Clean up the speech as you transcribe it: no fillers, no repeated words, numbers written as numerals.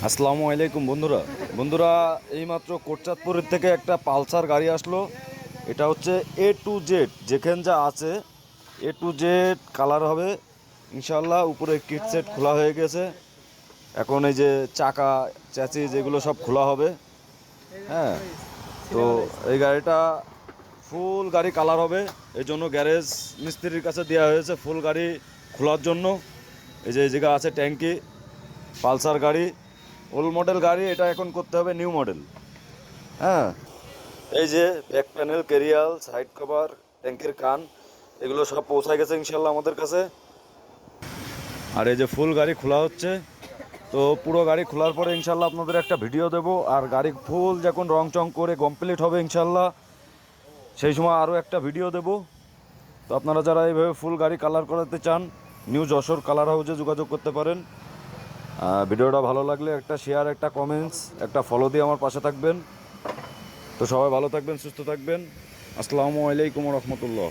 আসসালামু আলাইকুম বন্ধুরা। বন্ধুরা, এইমাত্র কোটচাঁদপুরের থেকে একটা পালসার গাড়ি আসলো। এটা হচ্ছে A to Z, যেখানে যা আছে A to Z কালার হবে ইনশাল্লাহ। উপরে কিট সেট খোলা হয়ে গেছে, এখন এই যে চাকা চ্যাসি যেগুলো সব খোলা হবে। হ্যাঁ, তো এই গাড়িটা ফুল গাড়ি কালার হবে, এই জন্য গ্যারেজ মিস্ত্রির কাছে দেওয়া হয়েছে ফুল গাড়ি খোলার জন্য। এই জায়গা আছে ট্যাঙ্কি, পালসার গাড়ি, ওল্ড মডেল গাড়ি, এটা এখন করতে হবে নিউ মডেল। হ্যাঁ, এই যে back panel, carrier, side cover, ট্যাঙ্কের কান, এগুলো সব পৌঁছায় গেছে ইনশাল্লাহ আমাদের কাছে। আর এই যে ফুল গাড়ি খোলা হচ্ছে, তো পুরো গাড়ি খোলার পরে ইনশাল্লাহ আপনাদের একটা ভিডিও দেবো। আর গাড়ি ফুল যখন রং চং করে কমপ্লিট হবে ইনশাল্লাহ, সেই সময় আরও একটা ভিডিও দেবো। তো আপনারা যারা এইভাবে ফুল গাড়ি কালার করাতে চান, নিউ যশোর কালার হাউসে যোগাযোগ করতে পারেন। ভিডিওটা ভালো লাগলে একটা শেয়ার, একটা কমেন্টস, একটা ফলো দিয়ে আমার পাশে থাকবেন। তো সবাই ভালো থাকবেন, সুস্থ থাকবেন। আসসালামু আলাইকুম রহমতুল্লাহ।